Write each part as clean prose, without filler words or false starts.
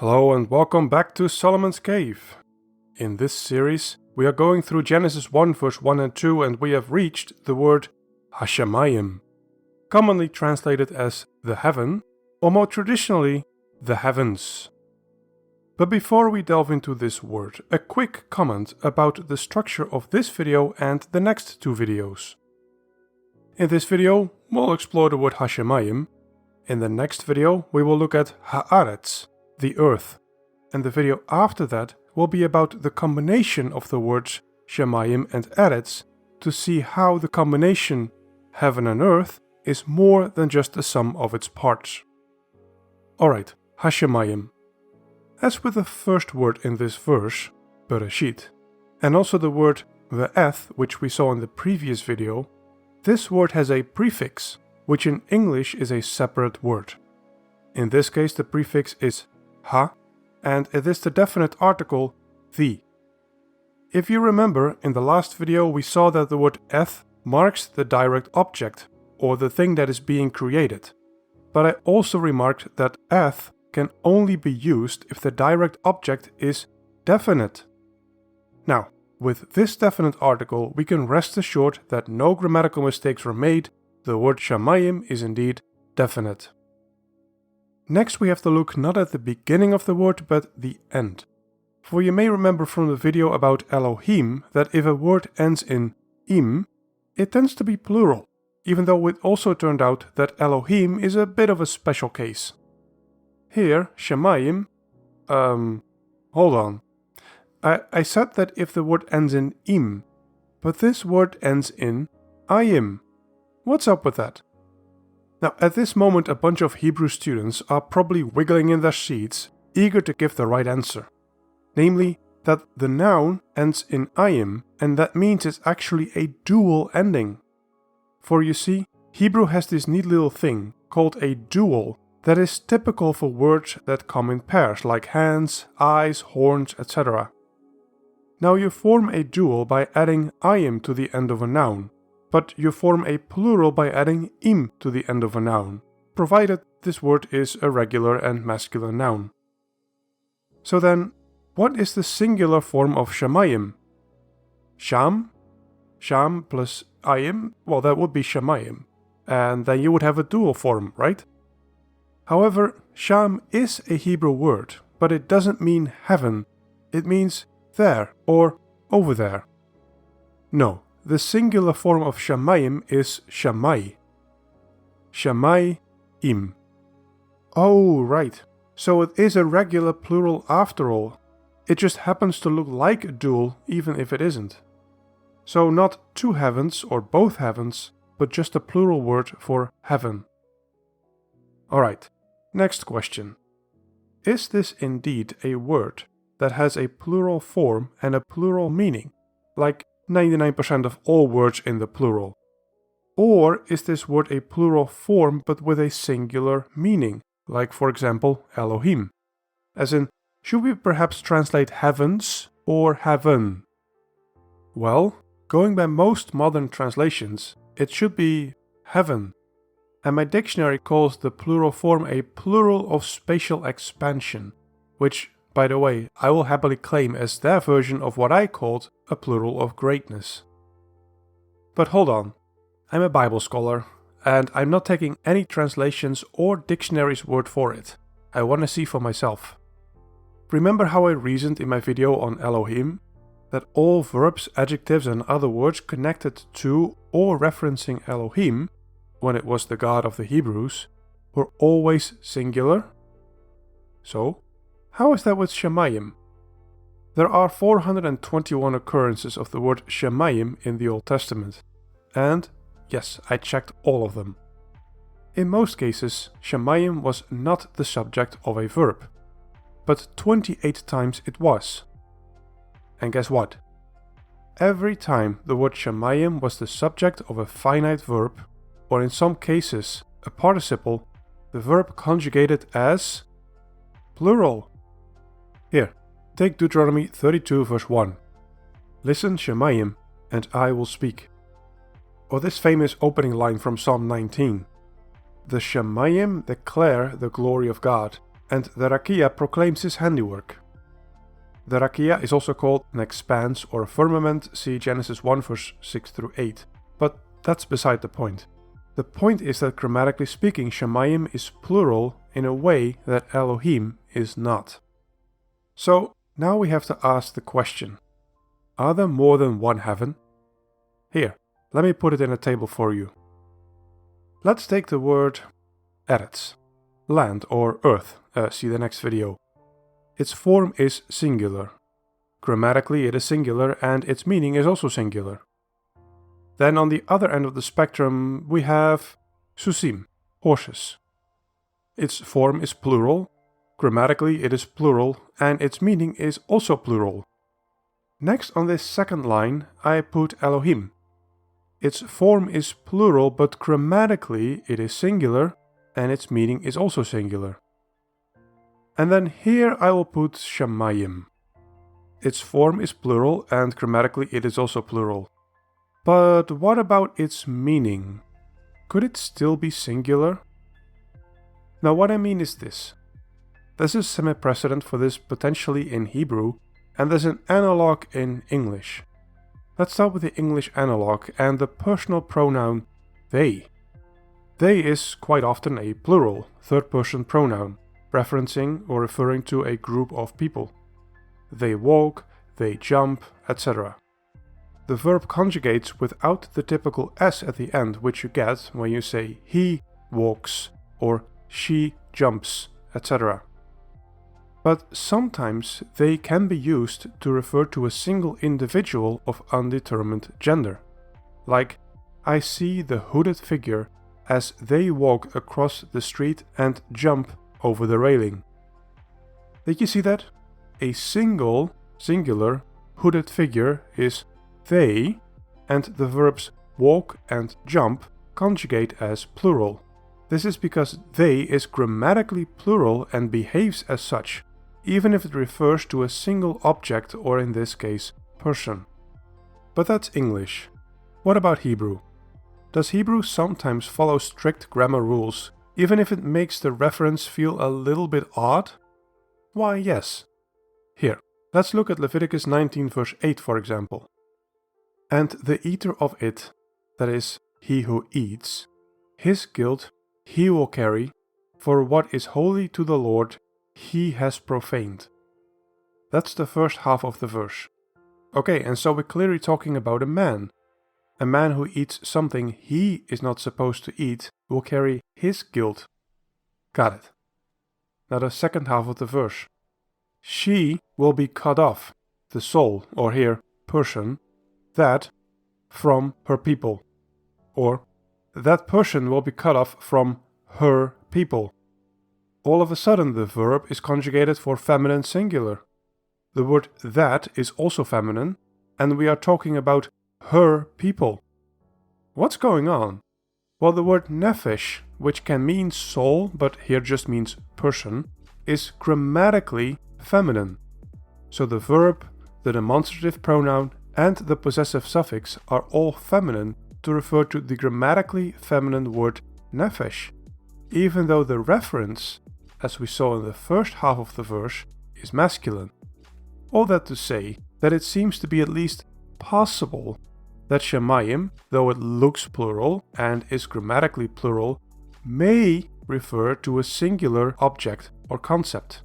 Hello and welcome back to Solomon's Cave. In this series, we are going through Genesis 1 verse 1 and 2 and we have reached the word Hashamayim, commonly translated as the heaven, or more traditionally, the heavens. But before we delve into this word, a quick comment about the structure of this video and the next two videos. In this video, we'll explore the word Hashamayim. In the next video, we will look at Haaretz, the earth, and the video after that will be about the combination of the words Shamayim and Eretz to see how the combination heaven and earth is more than just the sum of its parts. Alright, Hashamayim. As with the first word in this verse, Bereshit, and also the word Ve'eth, which we saw in the previous video, this word has a prefix, which in English is a separate word. In this case the prefix is ha, and it is the definite article the. If you remember, in the last video we saw that the word eth marks the direct object, or the thing that is being created. But I also remarked that eth can only be used if the direct object is definite. Now, with this definite article we can rest assured that no grammatical mistakes were made. The word Shamayim is indeed definite. Next we have to look not at the beginning of the word but the end. For you may remember from the video about Elohim that if a word ends in im, it tends to be plural, even though it also turned out that Elohim is a bit of a special case. Here, Shamayim, hold on. I said that if the word ends in im, but this word ends in ayim. What's up with that? Now, at this moment a bunch of Hebrew students are probably wiggling in their seats, eager to give the right answer. Namely, that the noun ends in ayim, and that means it's actually a dual ending. For you see, Hebrew has this neat little thing called a dual that is typical for words that come in pairs, like hands, eyes, horns, etc. Now you form a dual by adding ayim to the end of a noun. But you form a plural by adding im to the end of a noun, provided this word is a regular and masculine noun. So then, what is the singular form of Shamayim? Sham? Sham plus ayim? Well, that would be Shamayim. And then you would have a dual form, right? However, Sham is a Hebrew word, but it doesn't mean heaven. It means there or over there. No. The singular form of Shamayim is Shamai. Shamayim. Oh, right. So it is a regular plural after all. It just happens to look like a dual even if it isn't. So not two heavens or both heavens, but just a plural word for heaven. Alright, next question. Is this indeed a word that has a plural form and a plural meaning, like 99% of all words in the plural? Or is this word a plural form but with a singular meaning, like for example Elohim? As in, should we perhaps translate heavens or heaven? Well, going by most modern translations, it should be heaven. And my dictionary calls the plural form a plural of spatial expansion, which, by the way, I will happily claim as their version of what I called a plural of greatness. But hold on, I'm a Bible scholar, and I'm not taking any translations or dictionaries' word for it. I want to see for myself. Remember how I reasoned in my video on Elohim? That all verbs, adjectives and other words connected to or referencing Elohim, when it was the God of the Hebrews, were always singular? So, how is that with Shamayim? There are 421 occurrences of the word Shamayim in the Old Testament. And, yes, I checked all of them. In most cases, Shamayim was not the subject of a verb. But 28 times it was. And guess what? Every time the word Shamayim was the subject of a finite verb, or in some cases a participle, the verb conjugated as plural. Here, take Deuteronomy 32 verse 1. Listen, Shamayim, and I will speak. Or this famous opening line from Psalm 19. The Shamayim declare the glory of God. and the rakia proclaims his handiwork. The rakia is also called an expanse or a firmament, see Genesis 1 verse 6 through 8, but that's beside the point. The point is that grammatically speaking, Shamayim is plural in a way that Elohim is not. So now we have to ask the question, are there more than one heaven? Here, let me put it in a table for you. Let's take the word Eretz, land or earth, see the next video. Its form is singular. Grammatically it is singular and its meaning is also singular. Then on the other end of the spectrum we have Susim, horses. Its form is plural, grammatically it is plural and its meaning is also plural. Next on this second line I put Elohim. Its form is plural but grammatically it is singular and its meaning is also singular. And then here I will put Shamayim. Its form is plural and grammatically it is also plural. But what about its meaning? Could it still be singular? Now what I mean is this. There's a semi-precedent for this potentially in Hebrew, and there's an analog in English. Let's start with the English analog and the personal pronoun they. They is quite often a plural, third-person pronoun, referencing or referring to a group of people. They walk, they jump, etc. The verb conjugates without the typical s at the end, which you get when you say he walks or she jumps, etc. But sometimes they can be used to refer to a single individual of undetermined gender. Like, I see the hooded figure as they walk across the street and jump over the railing. Did you see that? A singular, hooded figure is they, and the verbs walk and jump conjugate as plural. This is because they is grammatically plural and behaves as such, even if it refers to a single object or in this case, person. But that's English. What about Hebrew? Does Hebrew sometimes follow strict grammar rules, even if it makes the reference feel a little bit odd? Why, yes. Here, let's look at Leviticus 19 verse 8 for example. And the eater of it, that is, he who eats, his guilt he will carry, for what is holy to the Lord he has profaned. That's the first half of the verse. Okay, and so we're clearly talking about a man. A man who eats something he is not supposed to eat will carry his guilt. Got it. Now the second half of the verse. She will be cut off, the soul, or here, person, that from her people. Or that person will be cut off from her people. All of a sudden the verb is conjugated for feminine singular. The word that is also feminine, and we are talking about her people. What's going on? Well, the word nephesh, which can mean soul, but here just means person, is grammatically feminine. So the verb, the demonstrative pronoun, and the possessive suffix are all feminine to refer to the grammatically feminine word nephesh, even though the reference, as we saw in the first half of the verse, is masculine. All that to say that it seems to be at least possible that Shamayim, though it looks plural and is grammatically plural, may refer to a singular object or concept.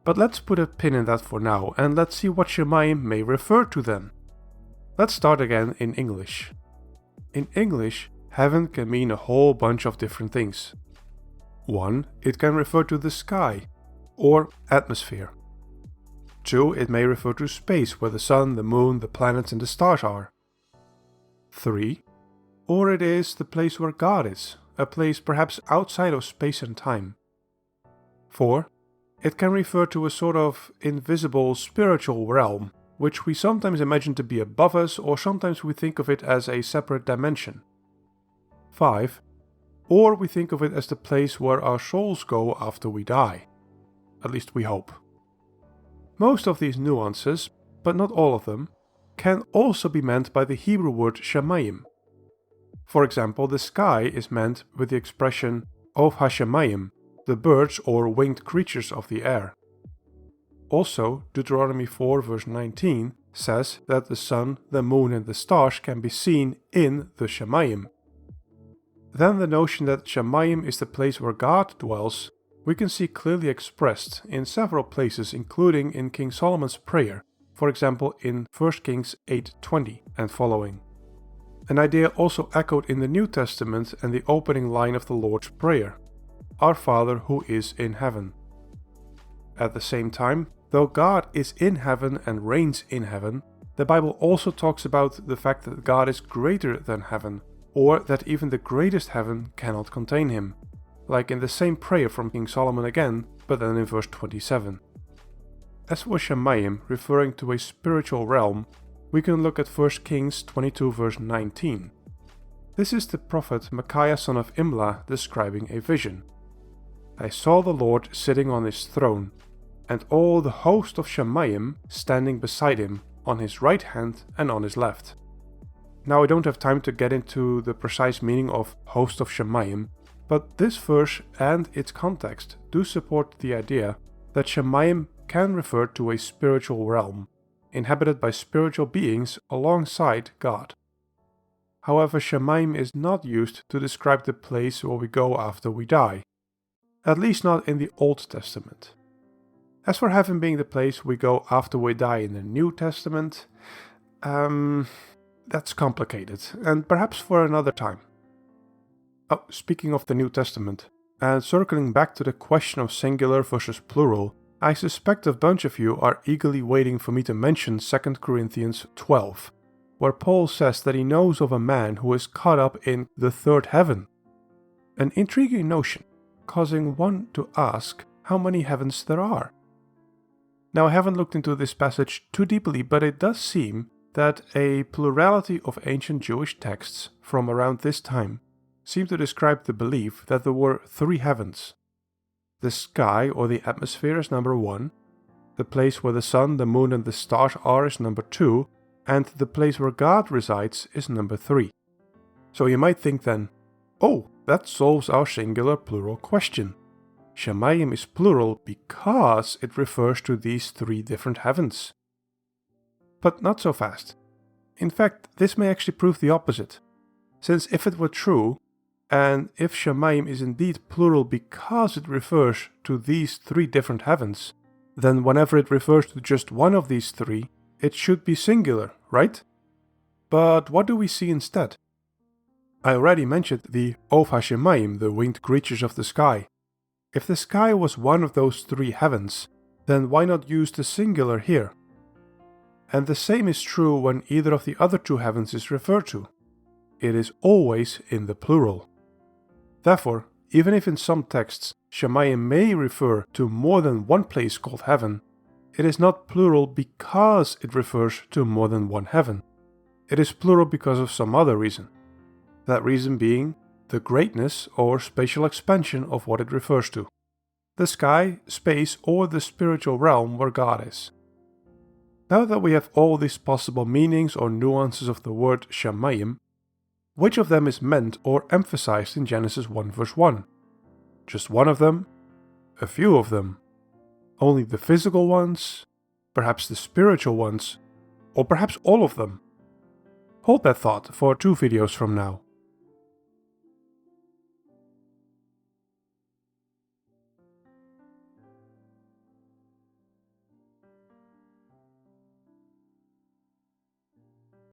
But let's put a pin in that for now and let's see what Shamayim may refer to then. Let's start again in English. In English, heaven can mean a whole bunch of different things. 1. It can refer to the sky or atmosphere. 2. It may refer to space where the sun, the moon, the planets and the stars are. 3. Or it is the place where God is, a place perhaps outside of space and time. 4. It can refer to a sort of invisible spiritual realm, which we sometimes imagine to be above us or sometimes we think of it as a separate dimension. 5. Or we think of it as the place where our souls go after we die. At least we hope. Most of these nuances, but not all of them, can also be meant by the Hebrew word Shamayim. For example, the sky is meant with the expression of Hashamayim, the birds or winged creatures of the air. Also, Deuteronomy 4 verse 19 says that the sun, the moon and the stars can be seen in the Hashamayim. Then the notion that Hashamayim is the place where God dwells, we can see clearly expressed in several places, including in King Solomon's prayer, for example in 1 Kings 8:20 and following. An idea also echoed in the New Testament and the opening line of the Lord's Prayer, Our Father who is in heaven. At the same time, though God is in heaven and reigns in heaven, the Bible also talks about the fact that God is greater than heaven, or that even the greatest heaven cannot contain him, like in the same prayer from King Solomon again, but then in verse 27. As for Hashamayim, referring to a spiritual realm, we can look at 1 Kings 22 verse 19. This is the prophet Micaiah son of Imlah describing a vision. I saw the Lord sitting on his throne, and all the host of Hashamayim standing beside him, on his right hand and on his left. Now I don't have time to get into the precise meaning of host of Hashamayim, but this verse and its context do support the idea that Hashamayim can refer to a spiritual realm, inhabited by spiritual beings alongside God. However, Hashamayim is not used to describe the place where we go after we die, at least not in the Old Testament. As for heaven being the place we go after we die in the New Testament, that's complicated, and perhaps for another time. Oh, speaking of the New Testament, and circling back to the question of singular versus plural, I suspect a bunch of you are eagerly waiting for me to mention 2 Corinthians 12, where Paul says that he knows of a man who is caught up in the third heaven. An intriguing notion, causing one to ask how many heavens there are. Now I haven't looked into this passage too deeply, but it does seem that a plurality of ancient Jewish texts from around this time seem to describe the belief that there were three heavens. The sky or the atmosphere is number 1, the place where the sun, the moon and the stars are is number 2, and the place where God resides is number 3. So you might think then, oh, that solves our singular plural question. Hashamayim is plural because it refers to these 3 different heavens. But not so fast. In fact, this may actually prove the opposite, since if it were true, and if Hashamayim is indeed plural because it refers to these 3 different heavens, then whenever it refers to just one of these 3, it should be singular, right? But what do we see instead? I already mentioned the Of Hashamayim, the winged creatures of the sky. If the sky was one of those 3 heavens, then why not use the singular here? And the same is true when either of the other 2 heavens is referred to. It is always in the plural. Therefore, even if in some texts Hashamayim may refer to more than one place called heaven, it is not plural because it refers to more than one heaven. It is plural because of some other reason. That reason being the greatness or spatial expansion of what it refers to. The sky, space, or the spiritual realm where God is. Now that we have all these possible meanings or nuances of the word Hashamayim, which of them is meant or emphasized in Genesis 1 verse 1? Just one of them? A few of them? Only the physical ones? Perhaps the spiritual ones? Or perhaps all of them? Hold that thought for 2 videos from now.